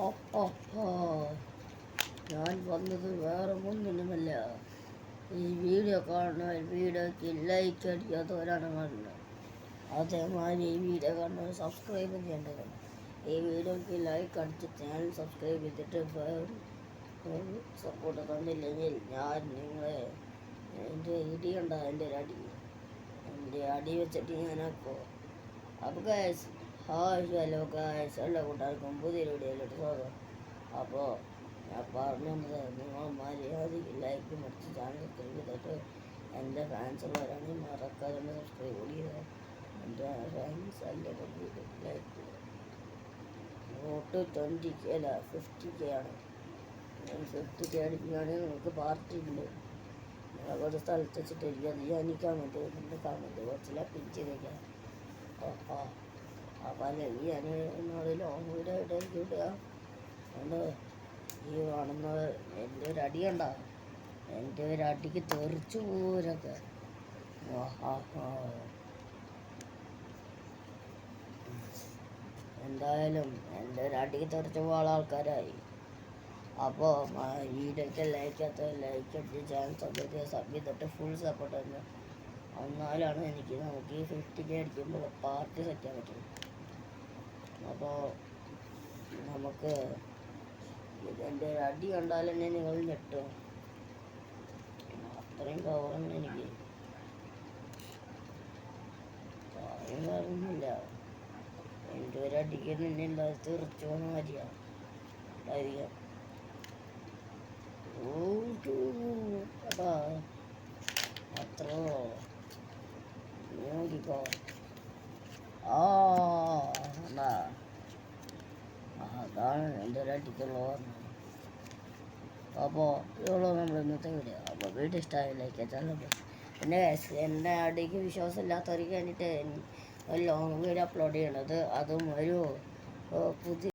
അപ്പോ ഞാൻ വന്നത് വേറെ ഒന്നിനുമല്ല. ഈ വീഡിയോ കാണുന്നവർ വീഡിയോയ്ക്ക് ലൈക്ക് അടിക്കാത്തവരാണ് കാണുന്നത്. അതേമാതിരി ഈ വീഡിയോ കാണുന്നവർ സബ്സ്ക്രൈബ് ചെയ്യേണ്ടതാണ്. ഈ വീഡിയോയ്ക്ക് ലൈക്ക് അടിച്ച് ചാനൽ സബ്സ്ക്രൈബ് ചെയ്തിട്ട് സപ്പോർട്ട് തന്നില്ലെങ്കിൽ ഞാൻ നിങ്ങളെ എൻ്റെ ഇടി കണ്ട എൻ്റെ അടി വെച്ചിട്ട് ഞാനാക്കോ. അപ്പോൾ ഗൈസ്, ഹായ് ഹലോ ഗൈസ്, എല്ലാ കൂട്ടുകാർക്കും പുതിയൊരു വീഡിയോയിലോട്ട് സ്വാഗതം. അപ്പോൾ ഞാൻ പറഞ്ഞു തന്നത്, നിങ്ങൾ മര്യാദയ്ക്ക് ലൈക്ക് മറിച്ച് ചാനൽ സബ്സ്ക്രൈബ് ചെയ്തിട്ട് എൻ്റെ ഫാൻസ് ഉള്ളവരാണെങ്കിൽ മറക്കാതെ സബ്സ്ക്രൈബ് ചെയ്യുക. എൻ്റെ ഫാൻസ് അല്ലെങ്കിൽ ലൈക്ക് നോട്ട് 20K അല്ല 50K ആണ്. 50K അടിക്കുകയാണെങ്കിൽ നമുക്ക് പാർട്ടി ഉണ്ട്. ഒരു സ്ഥലത്ത് വെച്ചിട്ട് എനിക്ക് കമൻറ്റ് കുറച്ചില്ല പിൻ ചെയ്തേക്കാം. അപ്പം അല്ലെങ്കിൽ ഞാൻ എന്നോട് ലോങ് വീഡിയോ ആയിട്ട് എനിക്ക് കിട്ടുക. അതുകൊണ്ട് ഈ കാണുന്നത് എൻ്റെ ഒരു അടി കണ്ട, എൻ്റെ ഒരു അടിക്ക് തെറിച്ചു പോരൊക്കെ. എന്തായാലും എൻ്റെ ഒരു അടിക്ക് തെറിച്ചു പോകാൻ ആൾക്കാരായി. അപ്പോൾ വീഡിയോയ്ക്ക് ലൈക്ക് അടിച്ച് ചാനൽ സബ് ചെയ്തിട്ട് ഫുൾ സപ്പോർട്ട് തന്നെ. എന്നാലാണ് നമുക്ക് ഈ 50K അടിക്കുമ്പോൾ പാർട്ടി സെറ്റ് ചെയ്യാൻ പറ്റും. അപ്പോൾ നമുക്ക് എൻ്റെ അടി കണ്ടാൽ തന്നെ നിങ്ങൾ ഞെട്ടും. അത്രയും പവറാണ് എനിക്ക്. കാര്യം കാര്യമൊന്നുമില്ല, എൻ്റെ ഒരു അടിക്ക് തന്നെ ഉണ്ടായി തെറിച്ചു പോകുന്ന മതിയാണ് ഉണ്ടായിരിക്കാം. അത്രോ നോക്കിക്കോ. അതാണ് എൻ്റെ ഒരു അടിക്കുള്ള ഓർമ്മ. അപ്പോൾ ഇതുള്ളൂ നമ്മൾ ഇന്നത്തെ വീഡിയോ. അപ്പോൾ വീഡിയോ ഇഷ്ടമായില്ലേക്ക് ചാനൽ. പിന്നെ എൻ്റെ അടിക്ക് വിശ്വാസമില്ലാത്തവർക്ക് വേണ്ടിയിട്ട് ഒരു ലോങ് വീഡിയോ അപ്ലോഡ് ചെയ്യണത്, അതും ഒരു പുതിയ